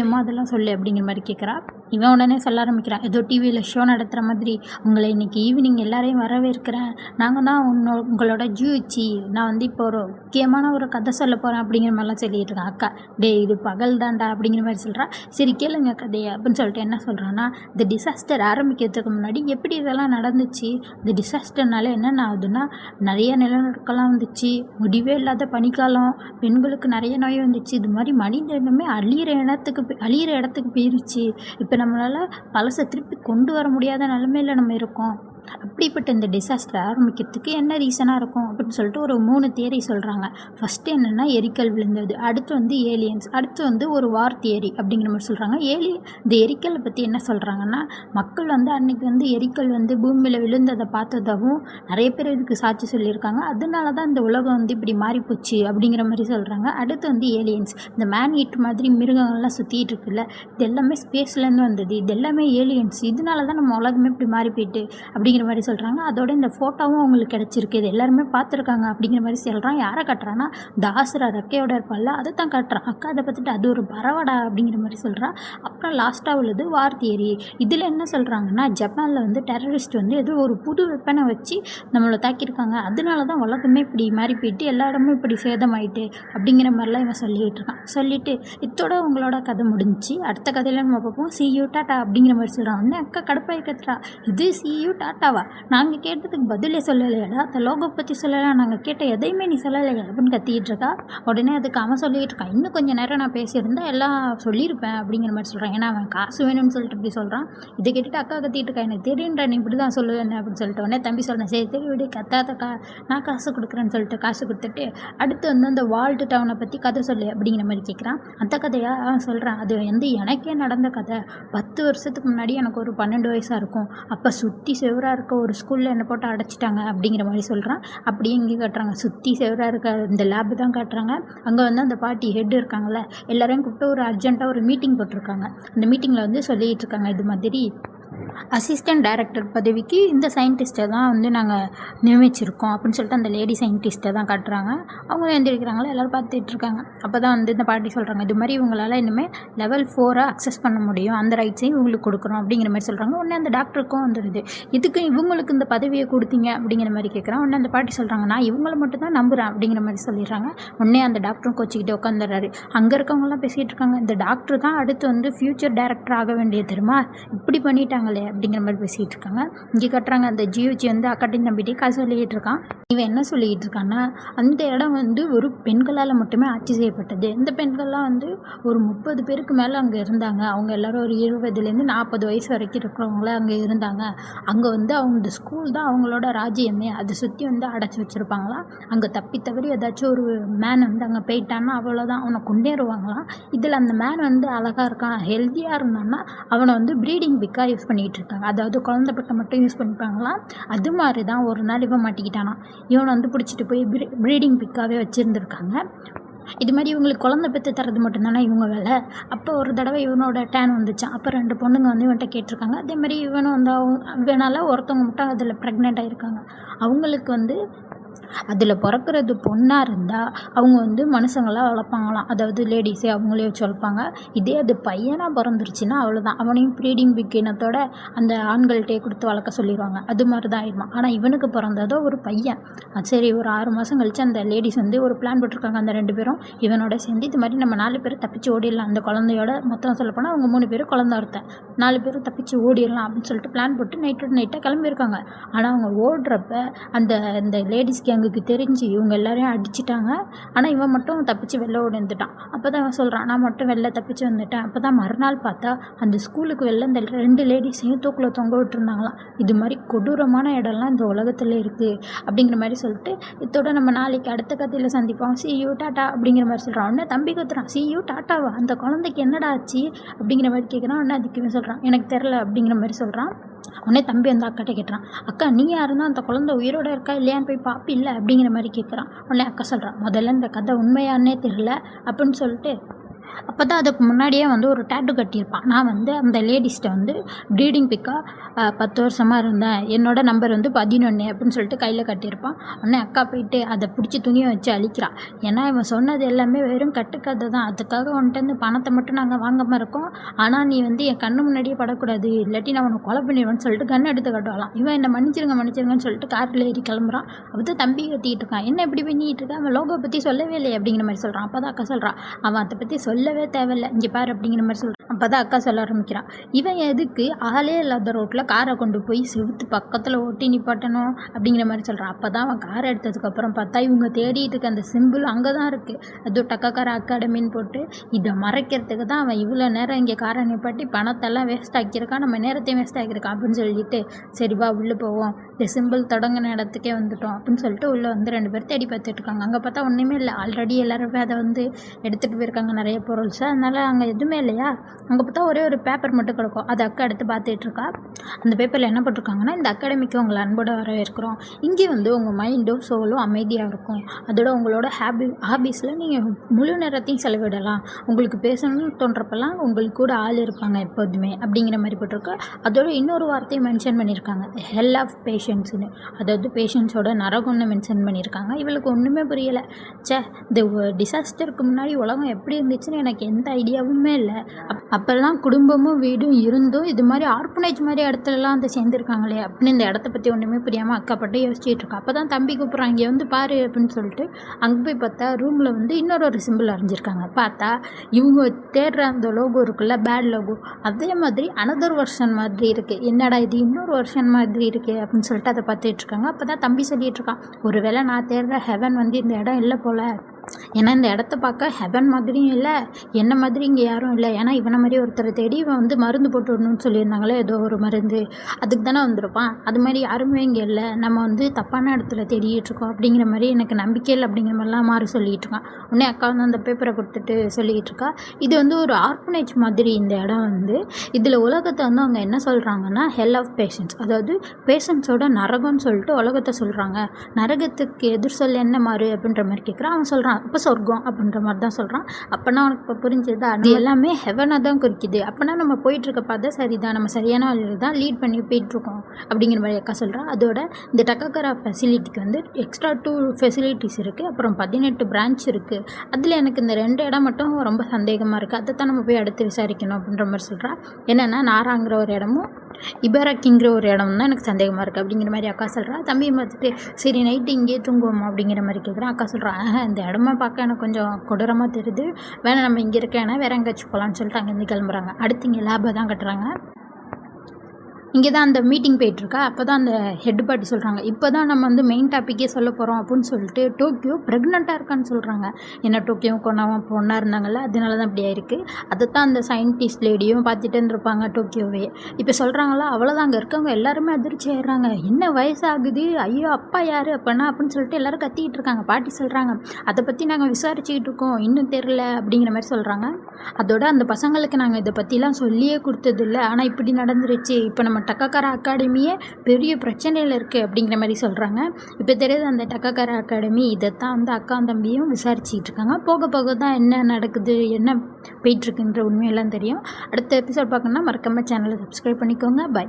ஏம்மா அதெல்லாம் சொல்லு அப்படிங்கிற மாதிரி கேட்குறா. இவன் உடனே சொல்ல ஆரம்பிக்கிறான், ஏதோ டிவியில் ஷோ நடத்துகிற மாதிரி, உங்களை இன்றைக்கி ஈவினிங் எல்லாரையும் வரவேற்கிறேன், நாங்கள் தான் உங்களோட ஜூச்சி, நான் வந்து இப்போ ஒரு முக்கியமான ஒரு கதை சொல்ல போகிறேன் அப்படிங்கிற மாதிரிலாம் சொல்லிட்டு இருக்கேன். அக்கா டே இது பகல் தான்டா அப்படிங்கிற மாதிரி சொல்கிறா. சரி கேளுங்க கதையை அப்படின்னு சொல்லிட்டு என்ன சொல்கிறான்னா, இந்த டிசாஸ்டர் ஆரம்பிக்கிறதுக்கு முன்னாடி எப்படி இதெல்லாம் நடந்துச்சு, இந்த டிசாஸ்டர்னால என்னென்ன ஆகுதுன்னா நிறைய நிலநடுக்கெல்லாம் வந்துச்சு, முடிவே இல்லாத பனிக்காலம், பெண்களுக்கு நிறைய நோய் வந்துச்சு, இது மாதிரி மனித இனமே அழியிற இடத்துக்கு போயிருச்சு. இப்போ நம்மளால் பழசை திருப்பி கொண்டு வர முடியாத நிலைமையில் நம்ம இருக்கோம். அப்படிப்பட்ட இந்த டிசாஸ்டர் ஆரம்பிக்கிறதுக்கு என்ன ரீசனாக இருக்கும் அப்படின்னு சொல்லிட்டு ஒரு 3 தியரி சொல்கிறாங்க. ஃபஸ்ட்டு என்னென்னா எரிக்கல் விழுந்தது, அடுத்து வந்து ஏலியன்ஸ், அடுத்து வந்து ஒரு வார் தியரி அப்படிங்கிற மாதிரி சொல்கிறாங்க. இந்த எரிக்கலை பற்றி என்ன சொல்கிறாங்கன்னா, மக்கள் வந்து அன்றைக்கி வந்து எரிக்கல் வந்து பூமியில் விழுந்ததை பார்த்ததாகவும் நிறைய பேர் இதுக்கு சாட்சி சொல்லியிருக்காங்க. அதனால தான் இந்த உலகம் வந்து இப்படி மாறிப்போச்சு அப்படிங்கிற மாதிரி சொல்கிறாங்க. அடுத்து வந்து ஏலியன்ஸ், இந்த மேன் ஈட் மாதிரி மிருகங்கள்லாம் சுற்றிட்டு இருக்குல்ல, இது எல்லாமே ஸ்பேஸ்லேருந்து வந்தது, இது எல்லாமே ஏலியன்ஸ், இதனால தான் நம்ம உலகமே இப்படி மாறி போயிட்டு அப்படிங்கிற மாதிரி சொல்கிறாங்க. அதோட இந்த ஃபோட்டோவும் அவங்களுக்கு கிடச்சிருக்கு, இது எல்லாருமே பார்த்துருக்காங்க அப்படிங்கிற மாதிரி சொல்கிறான். யாரை காட்டுறான்னா தாசரா ரெக்கையோட இருப்பால அதை தான் காட்டுறான். அக்கா அதை பார்த்துட்டு அது ஒரு பரவாடா அப்படிங்கிற மாதிரி சொல்கிறான். அப்புறம் லாஸ்ட்டாக உள்ளது வார் தியரி. இதில் என்ன சொல்கிறாங்கன்னா, ஜப்பானில் வந்து டெரரிஸ்ட் வந்து ஏதோ ஒரு புது வெப்பனை வச்சு நம்மளை தாக்கியிருக்காங்க, அதனால தான் உலகமே இப்படி மாறி போயிட்டு எல்லா இடமும் இப்படி சேதமாயிட்டு அப்படிங்கிற மாதிரிலாம் இவன் சொல்லிகிட்டு இருக்கான். சொல்லிவிட்டு இதோட உங்களோட கதை முடிஞ்சு அடுத்த கதையில் நம்ம பார்ப்போம், சி யூ டாட்டா அப்படிங்கிற மாதிரி சொல்கிறான். உடனே அக்கா கடுப்பாய் கத்துறா, இது சி யூ டாட்டாவா, நாங்கள் கேட்டதுக்கு பதிலே சொல்லலையாடா, அந்த லோகோ பற்றி சொல்லலாம், நாங்கள் கேட்ட எதையுமே நீ சொல்லலையா அப்படின்னு கத்திக்கிட்டு இருக்கா. உடனே அதுக்கு அவன் சொல்லிகிட்டு இருக்கான், இன்னும் கொஞ்சம் நேரம் நான் பேசியிருந்தா எல்லாம் சொல்லியிருப்பேன் அப்படிங்கிற மாதிரி சொல்கிறான். ஏன்னா அவன் காசு வேணும்னு சொல்லிட்டு இப்படி சொல்கிறான். இதை கேட்டுட்டு அக்கா கத்திட்டு இருக்கா, எனக்கு தெரியுன்ற நீ இப்படி தான் சொல்லுவேன் அப்படின்னு சொல்லிட்டு உடனே தம்பி சொல்கிறேன், சரி சரி விடு கத்தாதக்கா, நான் காசு கொடுக்குறேன்னு சொல்லிட்டு காசு கொடுத்துட்டு அடுத்து வந்து அந்த வால்ட் டவுனை பற்றி கதை சொல்லு அப்படிங்கிற மாதிரி கேட்குறான். அந்த கதையாக சொல்கிறேன், அது வந்து எனக்கே நடந்த கதை. 10 வருஷத்துக்கு முன்னாடி எனக்கு ஒரு 12 வயசாக இருக்கும். அப்போ சுற்றி செவராக இருக்க ஒரு ஸ்கூலில் என்னை போட்டு அடைச்சிட்டாங்க அப்படிங்கிற மாதிரி சொல்கிறான். அப்படியே இங்கே காட்டுறாங்க, சுற்றி செவராக இருக்க இந்த லேபு தான் காட்டுறாங்க. அங்கே வந்து அந்த பார்ட்டி ஹெட் இருக்காங்கள்ல, எல்லோரையும் கூப்பிட்டு ஒரு அர்ஜென்ட்டாக ஒரு மீட்டிங் போட்டிருக்காங்க. அந்த மீட்டிங்கில் வந்து சொல்லிகிட்டு இருக்காங்க, இது மாதிரி அசிஸ்டன்ட் டைரக்டர் பதவிக்கு இந்த சயின்டிஸ்ட்டை தான் வந்து நாங்கள் நியமிச்சிருக்கோம் அப்படின்னு சொல்லிட்டு அந்த லேடி சயின்டிஸ்ட்டை தான் காட்டுறாங்க. அவங்க எழுந்திருக்கிறாங்களா எல்லோரும் பார்த்துட்டு இருக்காங்க. அப்போ தான் வந்து இந்த பார்ட்டி சொல்கிறாங்க, இது மாதிரி இவங்களால் இனிமேல் லெவல் 4 அக்சஸ் பண்ண முடியும், அந்த ரைட்ஸையும் இவங்களுக்கு கொடுக்குறோம் அப்படிங்கிற மாதிரி சொல்கிறாங்க. உடனே அந்த டாக்டருக்கும் வந்துடுது, இதுக்கு இவங்களுக்கு இந்த பதவியை கொடுத்தீங்க அப்படிங்கிற மாதிரி கேட்குறான். உடனே அந்த பார்ட்டி சொல்கிறாங்க, நான் இவங்கள மட்டும் தான் நம்புகிறேன் அப்படிங்கிற மாதிரி சொல்லிடுறாங்க. உடனே அந்த டாக்டரும் கோச்சிக்கிட்டு உட்காந்துடுறாரு. அங்கே இருக்கவங்களாம் பேசிகிட்டு இருக்காங்க, இந்த டாக்டர் தான் அடுத்து வந்து ஃப்யூச்சர் டைரக்டர் ஆக வேண்டியது தெரியுமா, இப்படி பண்ணிட்டாங்களே அப்படிங்கிற மாதிரி பேசிகிட்டு இருக்காங்க. இங்கே கட்டுறாங்க, அந்த ஜியோச்சி வந்து அக்காட்டையும் தம்பிட்டையும் காசு சொல்லிகிட்டு இருக்கான். இவன் என்ன சொல்லிக்கிட்டு இருக்கான்னா, அந்த இடம் வந்து ஒரு பெண்களால் மட்டுமே ஆட்சி செய்யப்பட்டது. இந்த பெண்கள்லாம் வந்து ஒரு 30 பேருக்கு மேலே அங்கே இருந்தாங்க. அவங்க எல்லோரும் ஒரு 20லேருந்து 40 வயசு வரைக்கும் இருக்கிறவங்கள அங்கே இருந்தாங்க. அங்கே வந்து அவங்க ஸ்கூல் தான் அவங்களோட ராஜ்யமே, அதை சுற்றி வந்து அடைச்சி வச்சுருப்பாங்களாம். அங்கே தப்பி தவறி ஏதாச்சும் ஒரு மேன் வந்து அங்கே போயிட்டான்னா அவ்வளோதான், அவனை கொண்டேறுவாங்களாம். இதில் அந்த மேன் வந்து அழகாக இருக்கான், ஹெல்த்தியாக இருந்தான்னா அவனை வந்து ப்ரீடிங் பிக்காக யூஸ் பண்ணிகிட்டு இருக்காங்க, அதாவது குழந்தை பட்டை மட்டும் யூஸ் பண்ணிப்பாங்களாம். அது மாதிரி தான் ஒரு நாள் இவன் மாட்டிக்கிட்டானா, இவனை வந்து பிடிச்சிட்டு போய் ப்ரீடிங் பிக்காகவே வச்சுருந்துருக்காங்க. இது மாதிரி இவங்களுக்கு குழந்தை பெற்று தரது மட்டும்தானே இவங்க வேலை. அப்போ ஒரு தடவை இவனோட டேன் வந்துச்சான். அப்போ 2 பொண்ணுங்க வந்து இவன்கிட்ட கேட்டிருக்காங்க. அதே மாதிரி இவனும் வந்து இவனால் ஒருத்தவங்க மட்டும் அதில் ப்ரெக்னென்ட் ஆகிருக்காங்க. அவங்களுக்கு வந்து அதில் பிறக்கிறது பொண்ணாக இருந்தால் அவங்க வந்து மனுஷங்களாக வளர்ப்பாங்களாம், அதாவது லேடிஸே அவங்களே வச்சு வளர்ப்பாங்க. இதே அது பையனாக பிறந்துருச்சுன்னா அவ்வளோதான், அவனையும் ப்ரீடிங் பிக் இனத்தோட அந்த ஆண்கள்கிட்டே கொடுத்து வளர்க்க சொல்லிடுவாங்க. அது மாதிரி தான் ஆயிடுமா. ஆனால் இவனுக்கு பிறந்ததோ ஒரு பையன். சரி ஒரு 6 மாதம் கழித்து அந்த லேடிஸ் வந்து ஒரு பிளான் போட்டிருக்காங்க, அந்த 2 பேரும் இவனோட சேர்ந்து இது மாதிரி நம்ம 4 பேர் தப்பிச்சு ஓடிடலாம், அந்த குழந்தையோட மொத்தம் சொல்லப்போனால் அவங்க 3 பேர் குழந்தை ஒருத்தன், 4 பேரும் தப்பிச்சு ஓடிடலாம் அப்படின்னு சொல்லிட்டு பிளான் போட்டு நைட்டாக கிளம்பியிருக்காங்க. ஆனால் அவங்க ஓடுறப்ப அந்த லேடிஸ்க்கு அங்குக்கு தெரிஞ்சு இவங்க எல்லாரையும் அடிச்சிட்டாங்க. ஆனால் இவன் மட்டும் தப்பிச்சு வெளில ஓடிந்துட்டான். அப்போ தான் அவன் சொல்கிறான், நான் மட்டும் வெளில தப்பிச்சு வந்துட்டேன். அப்போ தான் மறுநாள் பார்த்தா அந்த ஸ்கூலுக்கு வெளில இந்த 2 லேடிஸையும் தூக்கில் தொங்க விட்டுருந்தாங்களாம். இது மாதிரி கொடூரமான இடம்லாம் இந்த உலகத்தில் இருக்குது அப்படிங்கிற மாதிரி சொல்லிட்டு, இதோட நம்ம நாளைக்கு அடுத்த கதையில் சந்திப்போம், சி யூ டாட்டா அப்படிங்கிற மாதிரி சொல்கிறான். உடனே தம்பி கத்துறான், சி யூ டாட்டாவா, அந்த குழந்தைக்கு என்னடா ஆச்சு அப்படிங்கிற மாதிரி கேட்குறான். உடனே அதுக்குமே சொல்கிறான், எனக்கு தெரில அப்படிங்கிற மாதிரி சொல்கிறான். உடனே தம்பி அந்த அக்காட்ட கேட்டுறான், அக்கா நீ யாருன்னா அந்த குழந்தை உயிரோடு இருக்கா இல்லையான்னு போய் பார்ப்பில்ல அப்படிங்கிற மாதிரி கேட்குறான். உடனே அக்கா சொல்கிறான், முதல்ல இந்த கதை உண்மையானே தெரில அப்படின்னு சொல்லிட்டு அப்போ தான் அதுக்கு முன்னாடியே வந்து ஒரு டேட்டு கட்டியிருப்பான். நான் வந்து அந்த லேடிஸ்கிட்ட வந்து ப்ரீடிங் பிக்காக 10 வருஷமாக இருந்தேன், என்னோட நம்பர் வந்து 11 அப்படின்னு சொல்லிட்டு கையில் கட்டியிருப்பான். உடனே அக்கா போயிட்டு அதை பிடிச்சி துணியை வச்சு அழிக்கிறான். ஏன்னா இவன் சொன்னது எல்லாமே வெறும் கட்டுக்கதை தான், அதுக்காக வந்துட்டு பணத்தை மட்டும் நாங்கள் வாங்காமல் இருக்கோம், ஆனால் நீ வந்து என் கண்ணு முன்னாடியே படக்கூடாது, இல்லாட்டி நான் உனக்கு கொலை பண்ணிடுவேன்னு சொல்லிட்டு கண் எடுத்து கட்டுவாளாம். இவன் என்னை மன்னிச்சிருங்கன்னு சொல்லிட்டு காரில் ஏறி கிளம்புறான். அப்போ தான் தம்பி கத்திக்கிட்டு இருக்கான், என்ன இப்படி பண்ணிட்டு இருக்கான், அவன் லோகோ பற்றி சொல்லவே இல்லை அப்படிங்கிற மாதிரி சொல்கிறான். அப்போ தான் அக்கா சொல்கிறான், அவன் அதை பற்றி சொல்லவே தேவையில்லை, இங்கே பாரு அப்படிங்கிற மாதிரி சொல்கிறான். அப்போ தான் அக்கா சொல்ல ஆரம்பிக்கிறான், இவன் எதுக்கு ஆளே இல்லாத ரோட்டில் காரை கொண்டு போய் செவுத்து பக்கத்தில் ஓட்டி நிப்பாட்டணும் அப்படிங்கிற மாதிரி சொல்கிறான். அப்போ தான் அவன் காரை எடுத்ததுக்கப்புறம் பார்த்தா இவங்க தேடிட்டு இருக்க அந்த சிம்பிள் அங்கே தான் இருக்குது. அது டக்காக்கார அகாடமின்னு போட்டு இதை மறைக்கிறதுக்கு தான் அவன் இவ்வளோ நேரம் இங்கே காரை நிப்பாட்டி பணத்தெல்லாம் வேஸ்ட் ஆக்கியிருக்கான், நம்ம நேரத்தையும் வேஸ்ட் ஆக்கியிருக்கான் அப்படின்னு சொல்லிட்டு, சரிவா உள்ளே போவோம், இந்த சிம்பிள் தொடங்கின இடத்துக்கே வந்துட்டோம் அப்படின்னு சொல்லிட்டு உள்ளே வந்து 2 பேர் தேடி பார்த்துட்டு இருக்காங்க. அங்கே பார்த்தா ஒன்றுமே இல்லை, ஆல்ரெடி எல்லாருமே அதை வந்து எடுத்துகிட்டு போயிருக்காங்க நிறைய பொருள்ஸ், அதனால் அங்கே எதுவுமே இல்லையா. அங்கே பார்த்தா ஒரே ஒரு பேப்பர் மட்டும் கிடக்கும், அதை அக்கா எடுத்து பார்த்துட்ருக்கா. அந்த பேப்பரில் என்ன போட்டிருக்காங்கன்னா, இந்த அகாடமிக்கு உங்களை அன்போடு வரவேற்கிறோம், இங்கே வந்து உங்கள் மைண்டும் சோலும் அமைதியாக இருக்கும், அதோட உங்களோட ஹாபீஸில் நீங்கள் முழு நேரத்தையும் செலவிடலாம், உங்களுக்கு பேசணும்னு தோன்றப்பெல்லாம் உங்களுக்கு கூட ஆள் இருப்பாங்க எப்போதுமே அப்படிங்கிற மாதிரி போட்டிருக்கு. அதோட இன்னொரு வார்த்தையை மென்ஷன் பண்ணியிருக்காங்க, ஹெல் ஆஃப் பேஷன்ஸ்னு, அதாவது பேஷன்ஸோட நரகம்னு மென்ஷன் பண்ணியிருக்காங்க. இவளுக்கு ஒன்றுமே புரியலை. இந்த டிசாஸ்டருக்கு முன்னாடி உலகம் எப்படி இருந்துச்சுன்னு எனக்கு எந்த ஐடியாவுமே இல்லை, அப்போல்லாம் குடும்பமும் வீடும் இருந்தும் இது மாதிரி ஆர்ஃபனேஜ் மாதிரி இடத்துலலாம் வந்து சேர்ந்துருக்காங்களே அப்படின்னு இந்த இடத்த பற்றி ஒன்றுமே புரியாமல் அக்கா பட்டு யோசிச்சுட்டு இருக்கா. அப்போ தான் தம்பி கூப்பிட்றான், இங்கே வந்து பாரு அப்படின்னு சொல்லிட்டு அங்கே போய் பார்த்தா ரூமில் வந்து இன்னொரு சிம்பிள் அரைஞ்சிருக்காங்க. பார்த்தா இவங்க தேடுற அந்த லோகோ இருக்குல்ல, பேட் லோகோ, அதே மாதிரி அனதர் வெர்ஷன் மாதிரி இருக்குது. என்னடா இது இன்னொரு வெர்ஷன் மாதிரி இருக்குது அப்படின்னு சொல்லிட்டு அதை பார்த்துட்டு இருக்காங்க. அப்போ தான் தம்பி சொல்லிட்டு இருக்கான், ஒருவேளை நான் தேடுற ஹெவன் வந்து இந்த இடம் இல்லை போல், ஏன்னா இந்த இடத்த பார்க்க ஹெவன் மாதிரியும் இல்லை, என்ன மாதிரி இங்கே யாரும் இல்லை, ஏன்னா இவனை மாதிரி ஒருத்தரை தேடி இவன் வந்து மருந்து போட்டு விடணும்னு சொல்லியிருந்தாங்களே, ஏதோ ஒரு மருந்து, அதுக்கு தானே வந்திருப்பான், அது மாதிரி யாருமே இங்கே இல்லை, நம்ம வந்து தப்பான இடத்துல தேடிட்டு இருக்கோம் அப்படிங்கிற மாதிரி எனக்கு நம்பிக்கை இல்லை அப்படிங்கிற மாதிரிலாம் மாறி சொல்லிகிட்டு இருக்கான். உடனே அக்கா வந்து அந்த பேப்பரை கொடுத்துட்டு சொல்லிக்கிட்டு இருக்கா, இது வந்து ஒரு ஆர்ஃபனேஜ் மாதிரி இந்த இடம் வந்து, இதில் உலகத்தை வந்து அவங்க என்ன சொல்கிறாங்கன்னா ஹெல் ஆஃப் பேஷன்ஸ், அதாவது பேஷன்ஸோட நரகம்னு சொல்லிட்டு உலகத்தை சொல்கிறாங்க. நரகத்துக்கு எதிர் சொல்ல என்ன மாறு அப்படின்ற மாதிரி கேட்குறான். அவன் சொல்கிறான், அப்போ சொர்க்கம் அப்படின்ற மாதிரி தான் சொல்கிறான். அப்போனா அவனுக்கு இப்போ புரிஞ்சுது, அது எல்லாமே ஹெவனாக தான் குறிக்குது, அப்போனா நம்ம போயிட்டுருக்க பார்த்தா சரிதான், நம்ம சரியான வழியில் தான் லீட் பண்ணி போயிட்டுருக்கோம் அப்படிங்கிற மாதிரி அக்கா சொல்கிறான். அதோட இந்த டக்காக்கரா ஃபெசிலிட்டிக்கு வந்து எக்ஸ்ட்ரா 2 ஃபெசிலிட்டிஸ் இருக்குது, அப்புறம் 18 பிரான்ச் இருக்குது. அதில் எனக்கு இந்த 2 இடம் மட்டும் ரொம்ப சந்தேகமாக இருக்குது, அதை தான் நம்ம போய் அடுத்து விசாரிக்கணும் அப்படின்ற மாதிரி சொல்கிறான். என்னென்னா நாராங்கிற ஒரு இடமும் இபராக்கிங்கிற ஒரு இடம் தான் எனக்கு சந்தேகமாக இருக்குது அப்படிங்கிற மாதிரி அக்கா சொல்கிறா. தம்பி பார்த்துட்டு சரி நைட்டு இங்கேயே தூங்குவோம் அப்படிங்கிற மாதிரி கேட்குறான். அக்கா சொல்கிறான், இந்த இடமா பார்க்க எனக்கு கொஞ்சம் கொடூரமாக தெரியுது, வேணா நம்ம இங்கே இருக்கேன்னா வேற எங்கேயாச்சும் போகலான்னு சொல்லிட்டு அங்கேருந்து கிளம்புறாங்க. அடுத்து இங்கே லேபை தான் கட்டுறாங்க. இங்கே தான் அந்த மீட்டிங் போயிட்டுருக்கா. அப்போ தான் அந்த ஹெட் பார்ட்டி சொல்கிறாங்க, இப்போ தான் நம்ம வந்து மெயின் டாப்பிக்கே சொல்ல போகிறோம் அப்படின்னு சொல்லிட்டு டோக்கியோ ப்ரெக்னெண்ட்டாக இருக்கான்னு சொல்கிறாங்க. ஏன்னா டோக்கியோ கொண்டாவும் பொண்ணாக இருந்தாங்கல்ல, அதனால தான் இப்படி ஆயிருக்கு. அதை தான் அந்த சயின்டிஸ்ட் லேடியும் பார்த்துட்டு இருந்திருப்பாங்க டோக்கியோவே. இப்போ சொல்கிறாங்களா, அவ்வளோதான் அங்கே இருக்கவங்க எல்லாருமே அதிர்ச்சி ஆயிடுறாங்க, என்ன வயசாகுது, ஐயோ அப்பா யார் அப்போனா அப்படின்னு சொல்லிட்டு எல்லோரும் கத்திக்கிட்டு இருக்காங்க. பாட்டி சொல்கிறாங்க, அதை பற்றி நாங்கள் விசாரிச்சுக்கிட்டு இருக்கோம், இன்னும் தெரில அப்படிங்கிற மாதிரி சொல்கிறாங்க. அதோட அந்த பசங்களுக்கு நாங்கள் இதை பற்றிலாம் சொல்லியே கொடுத்ததில்ல, ஆனால் இப்படி நடந்துருச்சு, இப்போ நம்ம டக்காக்கரா அகாடமியே பெரிய பிரச்சனையில் இருக்குது அப்படிங்கிற மாதிரி சொல்கிறாங்க. இப்போ தெரியுது அந்த டக்காக்கரா அகாடமி இதைத்தான் வந்து அக்கா தம்பியும் விசாரிச்சுட்டு இருக்காங்க. போக போக தான் என்ன நடக்குது, என்ன போயிட்டுருக்குன்ற உண்மையெல்லாம் தெரியும். அடுத்த எபிசோட் பார்க்கணுன்னா மறக்காம சேனலை சப்ஸ்கிரைப் பண்ணிக்கோங்க. பை.